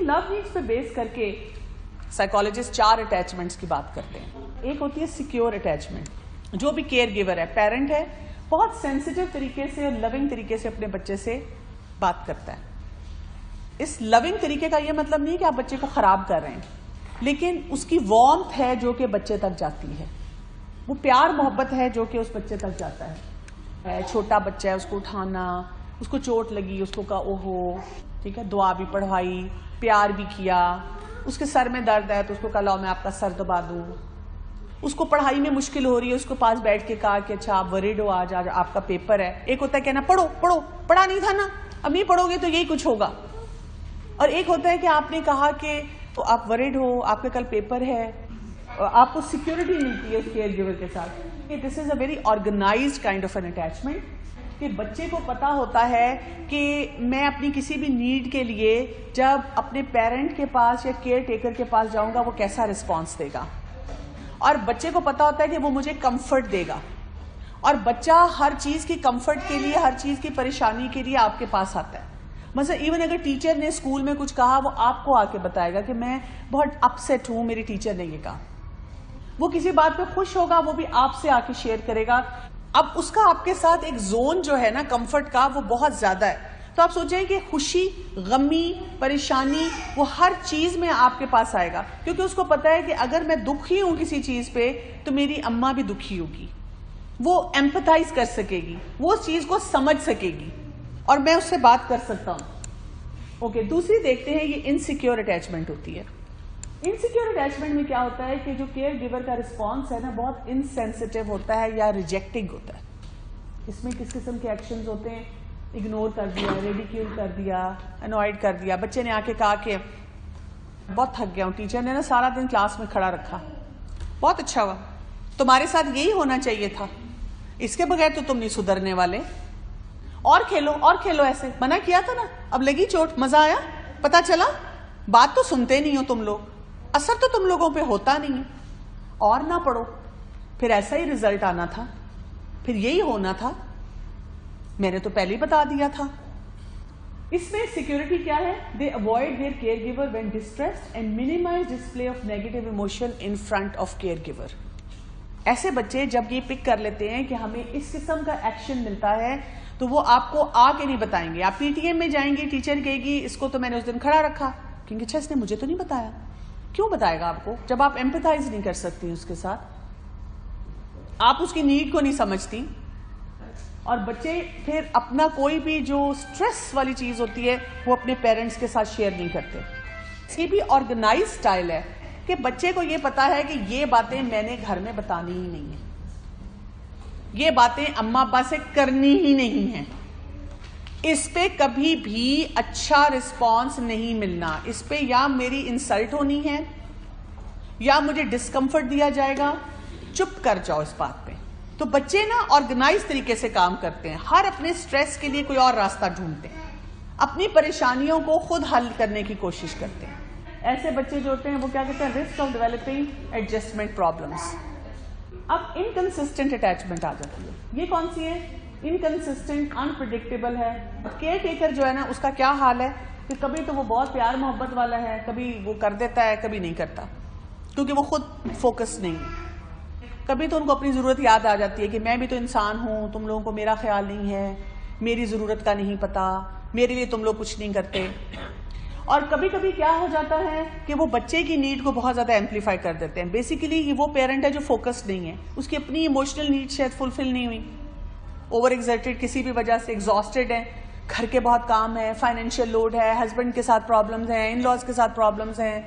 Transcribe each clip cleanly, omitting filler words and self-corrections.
ان love needs پہ بیس کر کے سائیکالوجسٹ 4 اٹیچمنٹس کی بات کرتے ہیں. ایک ہوتی ہے سیکیور اٹیچمنٹ. جو بھی کیئر گیور ہے, پیرنٹ ہے, بہت سینسیٹیو طریقے سے اور لونگ طریقے سے اپنے بچے سے بات کرتا ہے. اس لونگ طریقے کا یہ مطلب نہیں کہ آپ بچے کو خراب کر رہے ہیں, لیکن اس کی وارمتھ ہے جو کہ بچے تک جاتی ہے, وہ پیار محبت ہے جو کہ اس بچے تک جاتا ہے. چھوٹا بچہ ہے, اس کو اٹھانا, اس کو چوٹ لگی, اس کو کہا اوہو, ٹھیک ہے, دعا بھی پڑھوائی, پیار بھی کیا. اس کے سر میں درد ہے تو اس کو کہا لاؤ میں آپ کا سر دبا دوں. اس کو پڑھائی میں مشکل ہو رہی ہے, اس کو پاس بیٹھ کے کہا کہ اچھا آپ وریڈ ہو, آج آپ کا پیپر ہے. ایک ہوتا ہے کہنا پڑھو پڑھو, پڑھا نہیں تھا نا, اب نہیں پڑھو گے تو یہی کچھ ہوگا. اور ایک ہوتا ہے کہ آپ نے کہا کہ آپ وریڈ ہو, آپ کا کل پیپر ہے, آپ کو سیکیورٹی ملتی ہے اس کیئر گیور کے ساتھ. This is a very organised kind of an attachment, کہ بچے کو پتا ہوتا ہے کہ میں اپنی کسی بھی نیڈ کے لیے جب اپنے پیرنٹ کے پاس یا کیئر ٹیکر کے پاس جاؤں گا وہ کیسا رسپانس دے گا. اور بچے کو پتا ہوتا ہے کہ وہ مجھے کمفرٹ دے گا, اور بچہ ہر چیز کی کمفرٹ کے لیے, ہر چیز کی پریشانی کے لیے آپ کے پاس آتا ہے. مثلا ایون اگر ٹیچر نے اسکول میں کچھ کہا, وہ آپ کو آ کے بتائے گا کہ میں بہت اپسیٹ ہوں, میری ٹیچر نے یہ کہا. وہ کسی بات پہ خوش ہوگا, وہ بھی آپ سے آ کے شیئر کرے گا. اب اس کا آپ کے ساتھ ایک زون جو ہے نا کمفرٹ کا, وہ بہت زیادہ ہے. تو آپ سوچیں کہ خوشی, غمی, پریشانی, وہ ہر چیز میں آپ کے پاس آئے گا, کیونکہ اس کو پتا ہے کہ اگر میں دکھی ہوں کسی چیز پہ تو میری اماں بھی دکھی ہوگی. وہ ایمپتھائز کر سکے گی, وہ اس چیز کو سمجھ سکے گی, اور میں اس سے بات کر سکتا ہوں. اوکے, دوسری دیکھتے ہیں, یہ انسیکیور اٹیچمنٹ ہوتی ہے. انسیکیور اٹیچمنٹ میں کیا ہوتا ہے کہ جو کیئر گیور کا رسپانس ہے نا بہت انسینسیٹیو ہوتا ہے یا ریجیکٹنگ ہوتا ہے. اس میں کس قسم کے ایکشنز ہوتے ہیں, اگنور کر دیا, ریڈیکیول کر دیا, انوائڈ کر دیا. بچے نے آ کے کہا کہ بہت تھک گیا ہوں, ٹیچر نے نا سارا دن کلاس میں کھڑا رکھا, بہت اچھا ہوا, تمہارے ساتھ یہی ہونا چاہیے تھا, اس کے بغیر تو تم نہیں سدھرنے والے, اور کھیلو اور کھیلو. ایسے منع کیا تھا نا, اب لگی چوٹ, مزہ آیا, پتا چلا, بات تو سنتے نہیں ہو تم لوگ, اثر تو تم لوگوں پہ ہوتا نہیں ہے, اور نہ پڑھو, پھر ایسا ہی رزلٹ آنا تھا, پھر یہی ہونا تھا, میں نے تو پہلے ہی بتا دیا تھا. اس میں سیکیورٹی کیا ہے, they avoid their caregiver when distressed and minimise display of negative emotion in front of caregiver. ایسے بچے جب یہ پک کر لیتے ہیں کہ ہمیں اس قسم کا ایکشن ملتا ہے تو وہ آپ کو آ کے نہیں بتائیں گے. آپ پی ٹی ایم میں جائیں گے, ٹیچر کہے گی اس کو تو میں نے اس دن کھڑا رکھا, کیونکہ اچھا اس نے مجھے تو نہیں بتایا. کیوں بتائے گا آپ کو جب آپ ایمپتھائز نہیں کر سکتی اس کے ساتھ, آپ اس کی نیڈ کو نہیں سمجھتی. اور بچے پھر اپنا کوئی بھی جو سٹریس والی چیز ہوتی ہے وہ اپنے پیرنٹس کے ساتھ شیئر نہیں کرتے. اس کی بھی آرگنائز سٹائل ہے کہ بچے کو یہ پتا ہے کہ یہ باتیں میں نے گھر میں بتانی ہی نہیں ہیں, یہ باتیں اماں ابا سے کرنی ہی نہیں ہیں, اس پہ کبھی بھی اچھا رسپانس نہیں ملنا, اس پہ یا میری انسلٹ ہونی ہے یا مجھے ڈسکمفرٹ دیا جائے گا, چپ کر جاؤ اس بات پہ. تو بچے نا آرگنائز طریقے سے کام کرتے ہیں, ہر اپنے سٹریس کے لیے کوئی اور راستہ ڈھونڈتے ہیں, اپنی پریشانیوں کو خود حل کرنے کی کوشش کرتے ہیں. ایسے بچے جو ہوتے ہیں وہ کیا کہتے ہیں, risk of developing adjustment problems. اب انکنسسٹنٹ اٹیچمنٹ آ جاتی ہے. یہ کون سی ہے, انکنسسٹنٹ, انپریڈکٹیبل ہے. کیئر ٹیکر جو ہے نا اس کا کیا حال ہے کہ کبھی تو وہ بہت پیار محبت والا ہے, کبھی وہ کر دیتا ہے, کبھی نہیں کرتا, کیونکہ وہ خود فوکس نہیں ہے. کبھی تو ان کو اپنی ضرورت یاد آ جاتی ہے کہ میں بھی تو انسان ہوں, تم لوگوں کو میرا خیال نہیں ہے, میری ضرورت کا نہیں پتا, میرے لیے تم لوگ کچھ نہیں کرتے. اور کبھی کبھی کیا ہو جاتا ہے کہ وہ بچے کی نیڈ کو بہت زیادہ ایمپلیفائی کر دیتے ہیں. بیسیکلی یہ وہ پیرنٹ ہے جو فوکسڈ نہیں ہے, اس کی اپنی ایموشنل نیڈ شاید فلفل نہیں ہوئی, اوور ایگزرٹڈ کسی بھی وجہ سے, ایگزاسٹڈ ہے, گھر کے بہت کام ہے, فائنینشیل لوڈ ہے, ہسبینڈ کے ساتھ پرابلمز ہیں, ان لاز کے ساتھ پرابلمز ہیں,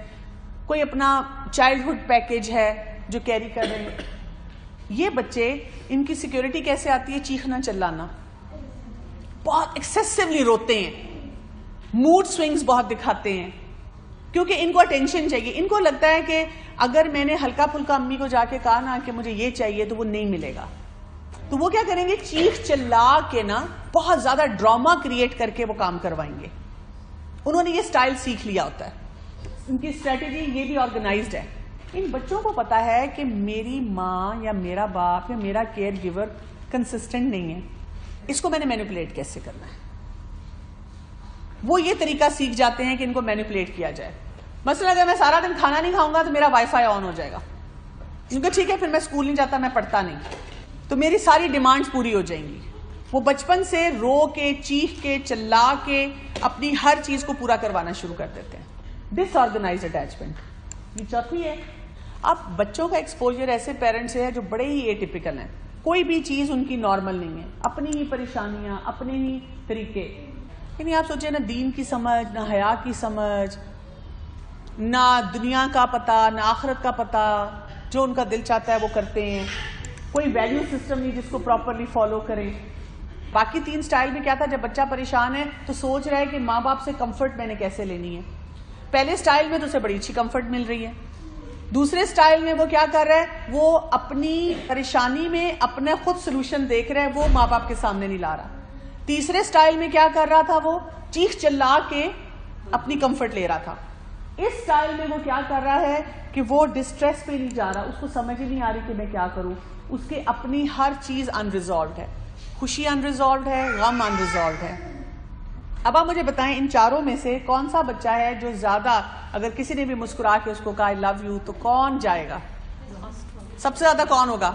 کوئی اپنا چائلڈہڈ پیکیج ہے جو کیری کر رہے ہیں. یہ بچے, ان کی سیکیورٹی کیسے آتی ہے, چیخنا چلانا, بہت ایکسیسولی روتے ہیں, موڈ سوئنگز بہت دکھاتے ہیں, کیونکہ ان کو اٹینشن چاہیے. ان کو لگتا ہے کہ اگر میں نے ہلکا پھلکا امی کو جا کے کہا نا کہ مجھے یہ چاہیے تو وہ نہیں ملے گا, تو وہ کیا کریں گے, چیخ چلا کے نا بہت زیادہ ڈراما کریٹ کر کے وہ کام کروائیں گے. انہوں نے یہ سٹائل سیکھ لیا ہوتا ہے, ان کی اسٹریٹجی یہ بھی آرگنائزڈ ہے. ان بچوں کو پتا ہے کہ میری ماں یا میرا باپ یا میرا کیئر گیور کنسسٹنٹ نہیں ہے, اس کو میں نے مینیپولیٹ کیسے کرنا ہے. وہ یہ طریقہ سیکھ جاتے ہیں کہ ان کو مینیپولیٹ کیا جائے. مثلا اگر میں سارا دن کھانا نہیں کھاؤں گا تو میرا وائی فائی آن ہو جائے گا, کیونکہ ٹھیک ہے پھر میں اسکول نہیں جاتا, میں پڑھتا نہیں, تو میری ساری ڈیمانڈز پوری ہو جائیں گی. وہ بچپن سے رو کے, چیخ کے, چلا کے اپنی ہر چیز کو پورا کروانا شروع کر دیتے ہیں. ڈس آرگنائز اٹیچمنٹ. یہ چوتھی ہے, اب بچوں کا ایکسپوجر ایسے پیرنٹس سے ہے جو بڑے ہی اے ٹیپیکل ہیں, کوئی بھی چیز ان کی نارمل نہیں ہے, اپنی ہی پریشانیاں, اپنے ہی طریقے. یعنی آپ سوچیں, نہ دین کی سمجھ, نہ حیا کی سمجھ, نہ دنیا کا پتہ, نہ آخرت کا پتہ, جو ان کا دل چاہتا ہے وہ کرتے ہیں. کوئی ویلیو سسٹم نہیں جس کو پراپرلی فالو کریں. باقی 3 سٹائل میں کیا تھا, جب بچہ پریشان ہے تو سوچ رہا ہے کہ ماں باپ سے کمفرٹ میں نے کیسے لینی ہے. پہلے سٹائل میں تو اسے بڑی اچھی کمفرٹ مل رہی ہے. دوسرے سٹائل میں وہ کیا کر رہا ہے, وہ اپنی پریشانی میں اپنے خود سلوشن دیکھ رہا ہے, وہ ماں باپ کے سامنے نہیں لا رہا. تیسرے سٹائل میں کیا کر رہا تھا, وہ چیخ چلا کے اپنی کمفرٹ لے رہا تھا. اس سٹائل میں وہ کیا کر رہا ہے کہ وہ ڈسٹریس پہ نہیں جا رہا, اس کو سمجھ ہی نہیں آ رہی کہ میں کیا کروں. اس کے اپنی ہر چیز انریزالوڈ ہے, خوشی انریزالوڈ ہے, غم انریزالوڈ ہے. اب آپ مجھے بتائیں ان چاروں میں سے کون سا بچہ ہے جو زیادہ, اگر کسی نے بھی مسکرا کے اس کو کہا آئی لو یو تو کون جائے گا, سب سے زیادہ کون ہوگا؟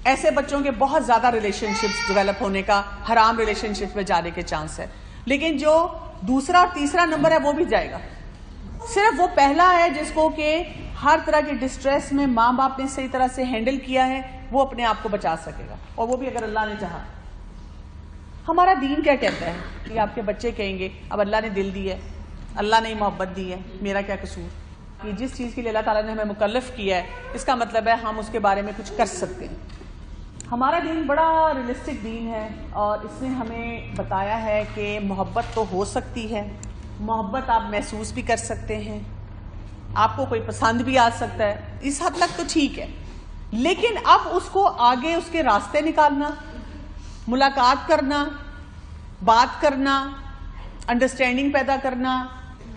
ایسے بچوں کے بہت زیادہ ریلیشن شپس ڈیولپ ہونے کا, حرام ریلیشن شپ میں جانے کے چانس ہے. لیکن جو دوسرا اور تیسرا نمبر ہے وہ بھی جائے گا. صرف وہ پہلا ہے جس کو کہ ہر طرح کے ڈسٹریس میں ماں باپ نے صحیح طرح سے ہینڈل کیا ہے, وہ اپنے آپ کو بچا سکے گا, اور وہ بھی اگر اللہ نے چاہا. ہمارا دین کیا کہتا ہے کہ آپ کے بچے کہیں گے اب اللہ نے دل دی ہے, اللہ نے محبت دی ہے, میرا کیا قصور. یہ جس چیز کے لیے اللہ تعالیٰ نے ہمیں مکلف کیا ہے, اس کا مطلب ہے ہم اس کے بارے میں کچھ کر سکتے ہیں. ہمارا دین بڑا ریئلسٹک دین ہے, اور اس نے ہمیں بتایا ہے کہ محبت تو ہو سکتی ہے, محبت آپ محسوس بھی کر سکتے ہیں, آپ کو کوئی پسند بھی آ سکتا ہے, اس حد تک تو ٹھیک ہے. لیکن اب اس کو آگے اس کے راستے نکالنا, ملاقات کرنا, بات کرنا, انڈرسٹینڈنگ پیدا کرنا,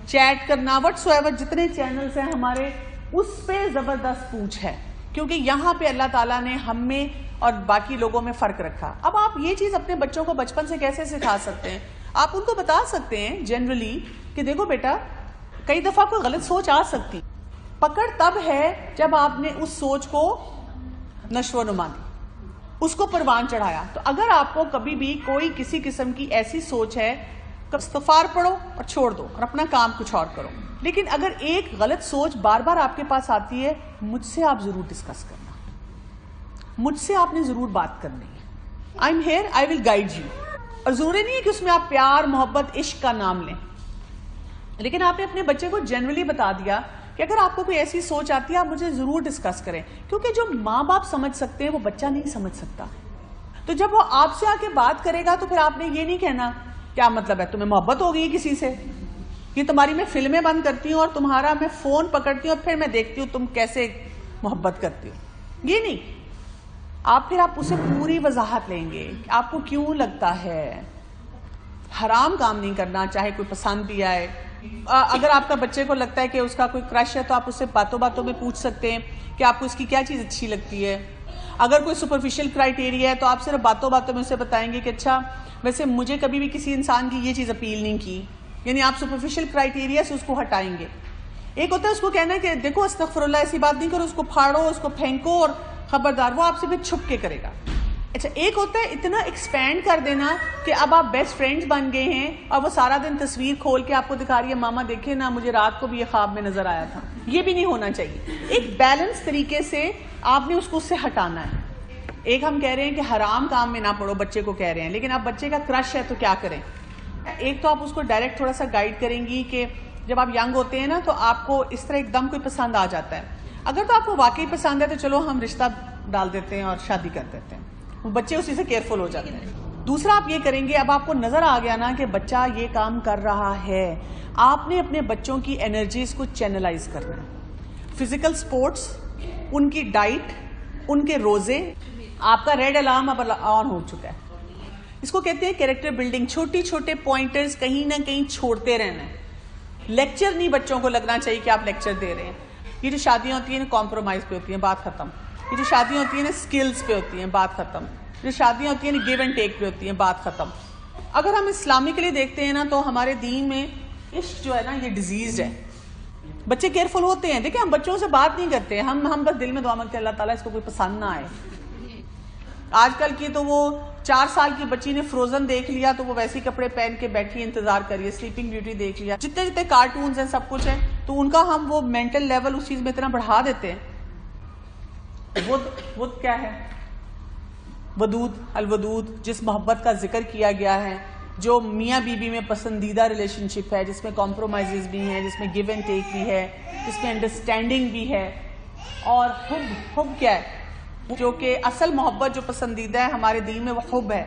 چیٹ کرنا, وٹس ایور جتنے چینلز ہیں ہمارے, اس پہ زبردست پوچھ ہے, کیونکہ یہاں پہ اللہ تعالیٰ نے ہم میں اور باقی لوگوں میں فرق رکھا. اب آپ یہ چیز اپنے بچوں کو بچپن سے کیسے سکھا سکتے ہیں؟ آپ ان کو بتا سکتے ہیں جنرلی کہ دیکھو بیٹا, کئی دفعہ کوئی غلط سوچ آ سکتی, پکڑ تب ہے جب آپ نے اس سوچ کو نشو و نما دی, اس کو پروان چڑھایا. تو اگر آپ کو کبھی بھی کوئی کسی قسم کی ایسی سوچ ہے, استغفار پڑھو اور چھوڑ دو اور اپنا کام کچھ اور کرو. لیکن اگر ایک غلط سوچ بار بار آپ کے پاس آتی ہے, مجھ سے آپ ضرور ڈسکس کرنا, مجھ سے آپ نے ضرور بات کرنی ہے. I am here, I will guide you. اور ضروری نہیں ہے کہ اس میں آپ پیار, محبت, عشق کا نام لیں, لیکن آپ نے اپنے بچے کو جنرلی بتا دیا کہ اگر آپ کو کوئی ایسی سوچ آتی ہے آپ مجھے ضرور ڈسکس کریں, کیونکہ جو ماں باپ سمجھ سکتے ہیں وہ بچہ نہیں سمجھ سکتا. تو جب وہ آپ سے آ کے بات کرے گا تو پھر آپ نے یہ نہیں کہنا کیا مطلب ہے تمہیں محبت ہو گئی کسی سے, یہ تمہاری میں فلمیں بند کرتی ہوں اور تمہارا میں فون پکڑتی ہوں اور پھر میں دیکھتی ہوں تم کیسے محبت کرتی ہو. یہ نہیں, آپ اسے پوری وضاحت لیں گے کہ آپ کو کیوں لگتا ہے. حرام کام نہیں کرنا, چاہے کوئی پسند بھی آئے. اگر آپ کا بچے کو لگتا ہے کہ اس کا کوئی کرش ہے تو آپ اس سے باتوں باتوں میں پوچھ سکتے ہیں کہ آپ کو اس کی کیا چیز اچھی لگتی ہے. اگر کوئی سپرفیشل کرائٹیریا ہے تو آپ صرف باتوں باتوں میں اسے بتائیں گے کہ اچھا ویسے مجھے کبھی بھی کسی انسان کی یہ چیز اپیل نہیں کی, یعنی آپ سپرفیشل کرائٹیریا سے اس کو ہٹائیں گے. ایک ہوتا ہے اس کو کہنا ہے کہ دیکھو استغفر اللہ, ایسی بات نہیں کرو, اس کو پھاڑو, اس کو پھینکو اور خبردار, وہ آپ سے پھر چھپ کے کرے گا. اچھا ایک ہوتا ہے اتنا ایکسپینڈ کر دینا کہ اب آپ بیسٹ فرینڈز بن گئے ہیں اور وہ سارا دن تصویر کھول کے آپ کو دکھا رہی ہے, ماما دیکھے نا مجھے رات کو بھی یہ خواب میں نظر آیا تھا. یہ بھی نہیں ہونا چاہیے. ایک بیلنس طریقے سے آپ نے اس کو اس سے ہٹانا ہے. ایک ہم کہہ رہے ہیں کہ حرام کام میں نہ پڑو, بچے کو کہہ رہے ہیں, لیکن اب بچے کا کرش ہے تو کیا کریں. ایک تو آپ اس کو ڈائریکٹ تھوڑا سا گائیڈ کریں گی کہ جب آپ ینگ ہوتے ہیں نا تو آپ کو اس طرح ایک دم کوئی پسند آ جاتا ہے, اگر تو آپ کو واقعی پسند ہے تو چلو ہم رشتہ ڈال دیتے ہیں اور شادی کر دیتے ہیں, وہ بچے اسی سے کیئرفل ہو جاتے ہیں. دوسرا آپ یہ کریں گے, اب آپ کو نظر آ گیا نا کہ بچہ یہ کام کر رہا ہے, آپ نے اپنے بچوں کی انرجیز کو چینلائز کرنا ہے. فزیکل سپورٹس, ان کی ڈائٹ, ان کے روزے, آپ کا ریڈ الارم اب آن ہو چکا ہے. اس کو کہتے ہیں کیریکٹر بلڈنگ. چھوٹی چھوٹے پوائنٹرز کہیں نہ کہیں چھوڑتے رہنا ہے. لیکچر نہیں بچوں کو لگنا چاہیے کہ آپ لیکچر دے رہے ہیں. یہ جو شادیاں ہوتی ہیں کمپرومائز پہ ہوتی ہیں, بات ختم. یہ جو شادیاں ہوتی ہیں نا اسکلز پہ ہوتی ہیں, بات ختم. جو شادیاں ہوتی ہیں نا گیو اینڈ ٹیک پہ ہوتی ہیں, بات ختم. اگر ہم اسلامکلی دیکھتے ہیں نا تو ہمارے دین میں عشق جو ہے نا یہ ڈیزیزڈ ہے. بچے کیئرفل ہوتے ہیں. دیکھیں ہم بچوں سے بات نہیں کرتے, ہم بس دل میں دعا مانگتے ہیں اللہ تعالیٰ اس کو کوئی پسند نہ آئے. آج کل کی تو وہ 4 سال کی بچی نے فروزن دیکھ لیا تو وہ ویسے کپڑے پہن کے بیٹھی انتظار کریے, سلیپنگ بیوٹی دیکھ لیا, جتنے کارٹونز ہیں سب کچھ ہے, تو ان کا ہم وہ مینٹل لیول اس چیز میں اتنا بڑھا دیتے ہیں. ود کیا ہے؟ ودود, الودود, جس محبت کا ذکر کیا گیا ہے, جو میاں بیوی میں پسندیدہ ریلیشن شپ ہے, جس میں کمپرومائزز بھی ہیں, جس میں گیو اینڈ ٹیک بھی ہے, جس میں انڈرسٹینڈنگ بھی ہے. اور حب کیا ہے؟ جو کہ اصل محبت جو پسندیدہ ہے ہمارے دین میں وہ حب ہے.